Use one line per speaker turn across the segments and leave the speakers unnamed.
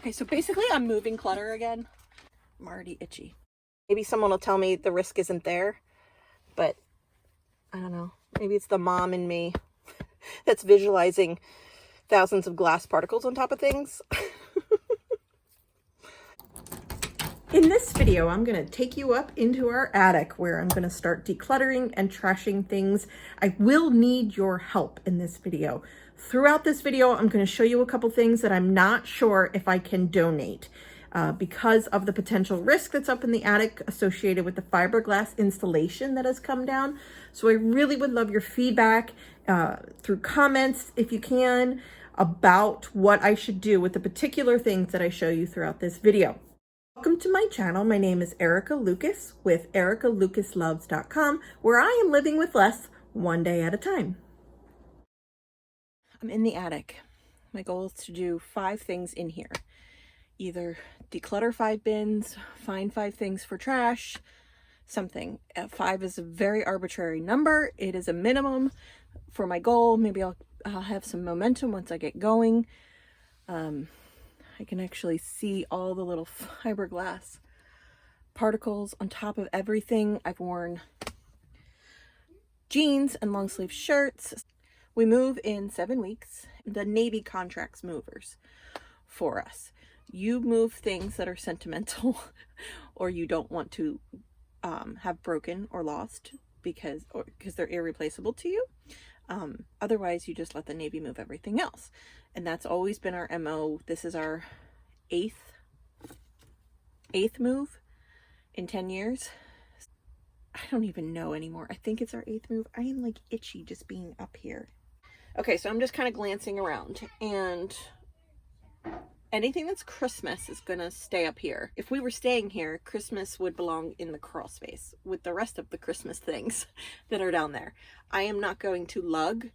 Okay, so basically I'm moving clutter again. I'm already itchy. Maybe someone will tell me the risk isn't there, but I don't know. Maybe it's the mom in me that's visualizing thousands of glass particles on top of things. In this video, I'm going to take you up into our attic where I'm going to start decluttering and trashing things. I will need your help in this video. Throughout this video, I'm going to show you a couple things that I'm not sure if I can donate because of the potential risk that's up in the attic associated with the fiberglass installation that has come down. So I really would love your feedback through comments, if you can, about what I should do with the particular things that I show you throughout this video. Welcome to my channel. My name is Erica Lucas with ericalucasloves.com, where I am living with less one day at a time. I'm in the attic. My goal is to do 5 things in here. Either declutter 5 bins, find 5 things for trash, something. 5 is a very arbitrary number. It is a minimum for my goal. Maybe I'll have some momentum once I get going. I can actually see all the little fiberglass particles on top of everything. I've worn jeans and long sleeve shirts. We move in 7 weeks. The Navy contracts movers for us. You move things that are sentimental or you don't want to have broken or lost because they're irreplaceable to you. Otherwise, you just let the Navy move everything else. And that's always been our MO. This is our eighth move in 10 years. I don't even know anymore. I think it's our 8th move. I am like itchy just being up here. Okay, so I'm just kind of glancing around, and anything that's Christmas is gonna stay up here. If we were staying here, Christmas would belong in the crawl space with the rest of the Christmas things that are down there. I am not going to lug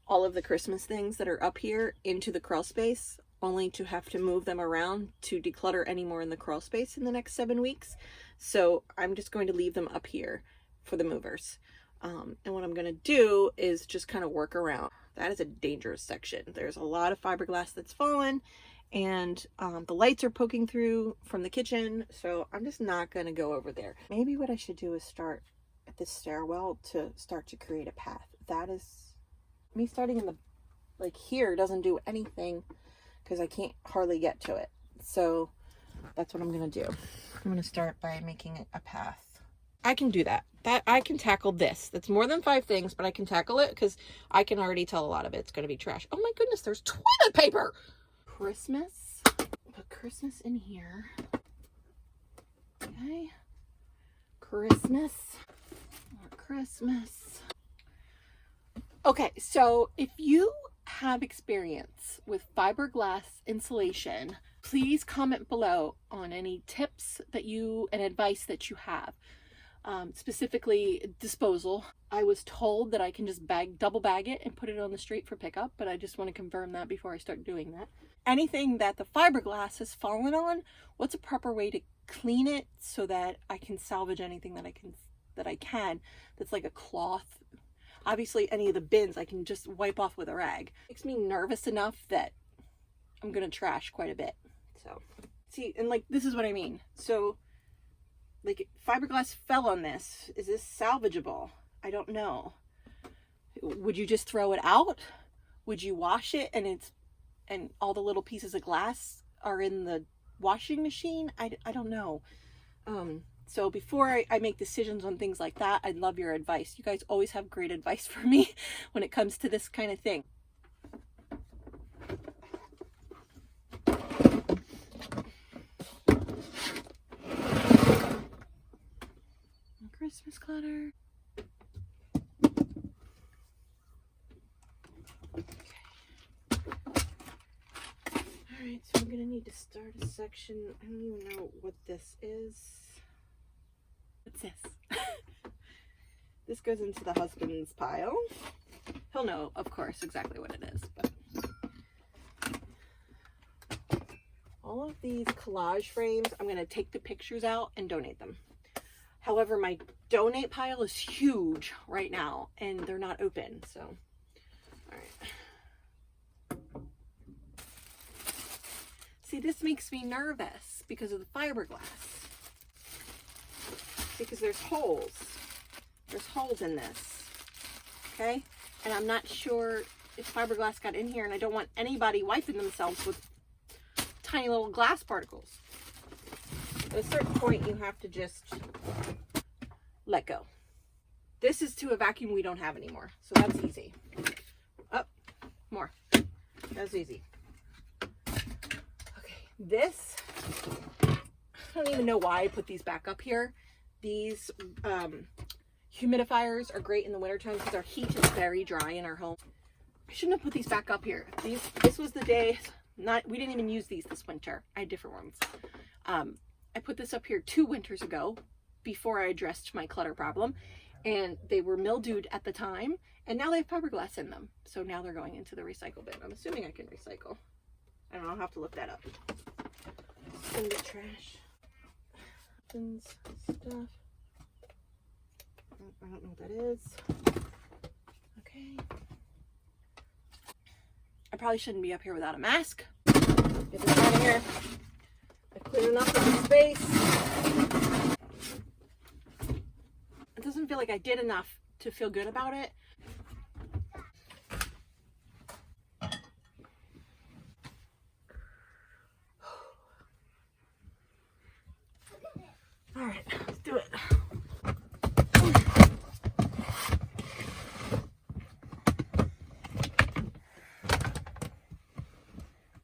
all of the Christmas things that are up here into the crawl space, only to have to move them around to declutter any more in the crawl space in the next 7 weeks. So I'm just going to leave them up here for the movers. And what I'm going to do is just kind of work around. That is a dangerous section. There's a lot of fiberglass that's fallen, and the lights are poking through from the kitchen. So I'm just not going to go over there. Maybe what I should do is start at this stairwell to start to create a path. That is me starting in the, like, here doesn't do anything because I can't hardly get to it. So that's what I'm going to do. I'm going to start by making a path. I can do that. I can tackle this. That's more than 5 things, but I can tackle it because I can already tell a lot of it's going to be trash. Oh my goodness, there's toilet paper. Christmas. Put Christmas in here. Okay. Christmas. More Christmas. Okay, so if you have experience with fiberglass insulation, please comment below on any tips that you and advice that you have. Specifically disposal. I was told that I can just double bag it and put it on the street for pickup, but I just want to confirm that before I start doing that. Anything that the fiberglass has fallen on, what's a proper way to clean it so that I can salvage anything that I can that's like a cloth. Obviously any of the bins I can just wipe off with a rag. It makes me nervous enough that I'm gonna trash quite a bit. So see, and like this is what I mean. So like fiberglass fell on this. Is this salvageable? I don't know. Would you just throw it out? Would you wash it and all the little pieces of glass are in the washing machine? I don't know. So before I make decisions on things like that, I'd love your advice. You guys always have great advice for me when it comes to this kind of thing. Christmas clutter. Okay. Alright, so I'm gonna need to start a section. I don't even know what this is. What's this? This goes into the husband's pile. He'll know, of course, exactly what it is, but all of these collage frames, I'm gonna take the pictures out and donate them. However, my donate pile is huge right now and they're not open, so all right. See, this makes me nervous because of the fiberglass. Because there's holes. There's holes in this. Okay? And I'm not sure if fiberglass got in here, and I don't want anybody wiping themselves with tiny little glass particles. At a certain point, you have to just let go. This is to a vacuum we don't have anymore, so that's easy. Up, more. That's easy. Okay, this, I don't even know why I put these back up here. These humidifiers are great in the wintertime because our heat is very dry in our home. I shouldn't have put these back up here. This was the day, we didn't even use these this winter. I had different ones. I put this up here 2 winters ago before I addressed my clutter problem, and they were mildewed at the time, and now they have fiberglass in them. So now they're going into the recycle bin. I'm assuming I can recycle. I don't know, I'll have to look that up. Send it trash. Stuff. I don't know what that is. Okay. I probably shouldn't be up here without a mask. Get this out of here. I cleared enough of the space. It doesn't feel like I did enough to feel good about it. All right, let's do it.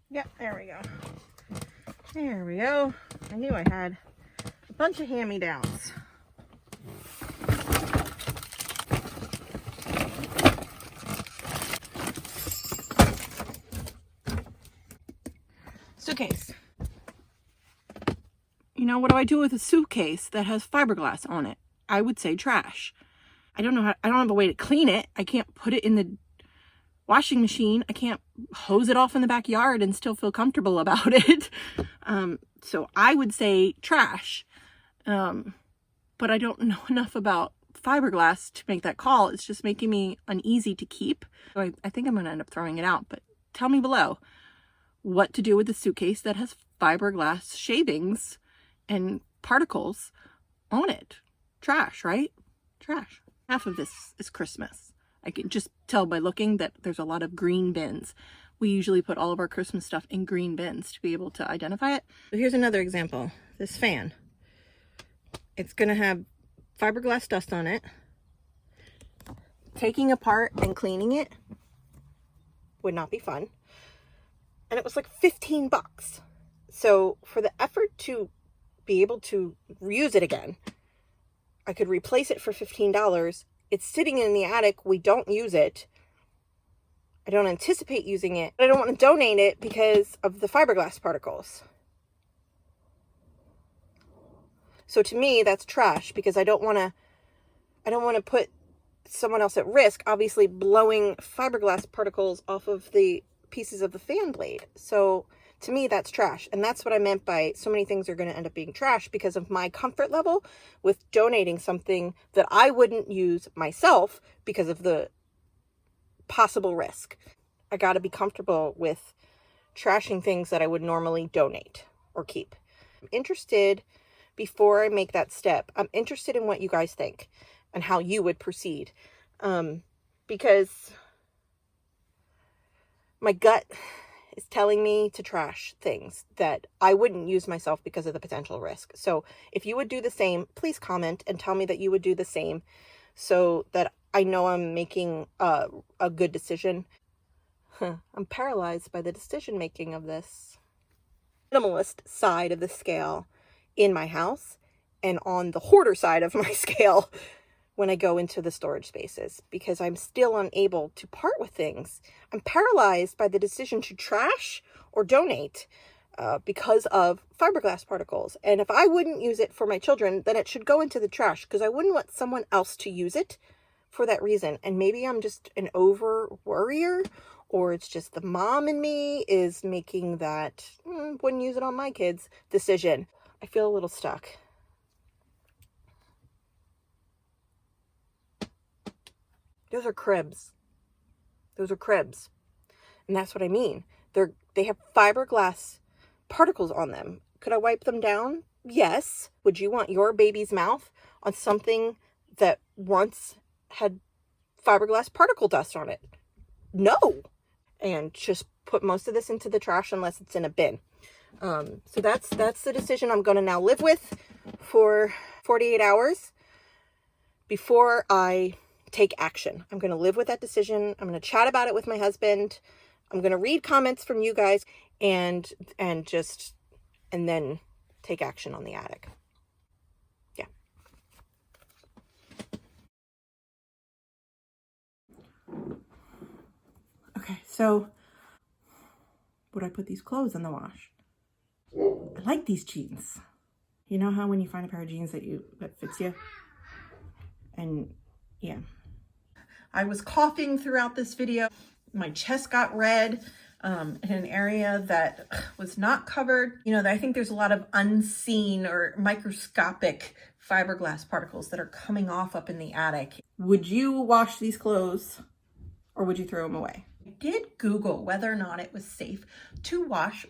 Yep, there we go. There we go. I knew I had a bunch of hand-me-downs. Suitcase. You know, what do I do with a suitcase that has fiberglass on it? I would say trash. I don't have a way to clean it. I can't put it in the washing machine. I can't hose it off in the backyard and still feel comfortable about it. So I would say trash. But I don't know enough about fiberglass to make that call. It's just making me uneasy to keep. So I think I'm going to end up throwing it out. But tell me below what to do with the suitcase that has fiberglass shavings and particles on it. Trash, right? Trash. Half of this is Christmas. I can just tell by looking that there's a lot of green bins. We usually put all of our Christmas stuff in green bins to be able to identify it. So here's another example. This fan. It's going to have fiberglass dust on it. Taking apart and cleaning it would not be fun. And it was like 15 bucks. So for the effort to be able to reuse it again, I could replace it for $15. It's sitting in the attic. We don't use it. I don't anticipate using it. I don't want to donate it because of the fiberglass particles. So to me, that's trash because I don't want to put someone else at risk, obviously blowing fiberglass particles off of the pieces of the fan blade. So to me, that's trash. And that's what I meant by so many things are going to end up being trash because of my comfort level with donating something that I wouldn't use myself because of the possible risk. I got to be comfortable with trashing things that I would normally donate or keep. I'm interested, before I make that step, I'm interested in what you guys think and how you would proceed. Because my gut is telling me to trash things that I wouldn't use myself because of the potential risk. So if you would do the same, please comment and tell me that you would do the same so that I know I'm making a good decision. I'm paralyzed by the decision making of this minimalist side of the scale in my house and on the hoarder side of my scale when I go into the storage spaces because I'm still unable to part with things. I'm paralyzed by the decision to trash or donate because of fiberglass particles. And if I wouldn't use it for my children, then it should go into the trash because I wouldn't want someone else to use it for that reason. And maybe I'm just an over worrier, or it's just the mom in me is making that wouldn't use it on my kids decision. I feel a little stuck. Those are cribs. Those are cribs. And that's what I mean. They have fiberglass particles on them. Could I wipe them down? Yes. Would you want your baby's mouth on something that once had fiberglass particle dust on it? No. And just put most of this into the trash unless it's in a bin. So that's the decision I'm going to now live with for 48 hours before I take action. I'm going to live with that decision. I'm going to chat about it with my husband. I'm going to read comments from you guys and then take action on the attic. Yeah. Okay, so would I put these clothes in the wash? I like these jeans. You know how when you find a pair of jeans that fits you? And yeah. I was coughing throughout this video. My chest got red in an area that was not covered. You know, I think there's a lot of unseen or microscopic fiberglass particles that are coming off up in the attic. Would you wash these clothes or would you throw them away? I did Google whether or not it was safe to wash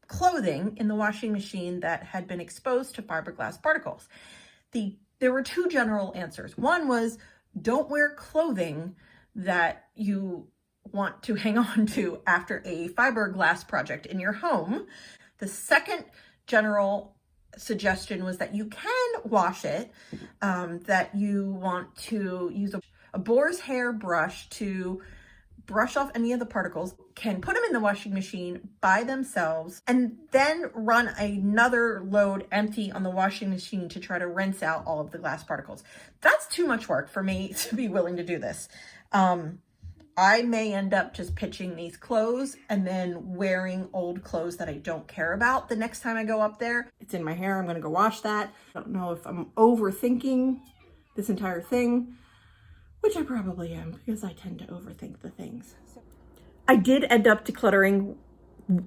clothing in the washing machine that had been exposed to fiberglass particles. There were two general answers. One was, don't wear clothing that you want to hang on to after a fiberglass project in your home. The second general suggestion was that you can wash it, that you want to use a boar's hair brush to brush off any of the particles, can put them in the washing machine by themselves, and then run another load empty on the washing machine to try to rinse out all of the glass particles. That's too much work for me to be willing to do this. I may end up just pitching these clothes and then wearing old clothes that I don't care about the next time I go up there. It's in my hair, I'm gonna go wash that. I don't know if I'm overthinking this entire thing, which I probably am because I tend to overthink the things. I did end up decluttering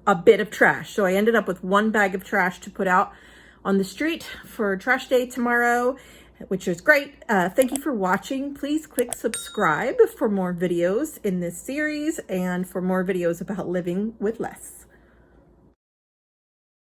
a bit of trash. So I ended up with one bag of trash to put out on the street for trash day tomorrow, which is great. Thank you for watching. Please click subscribe for more videos in this series and for more videos about living with less.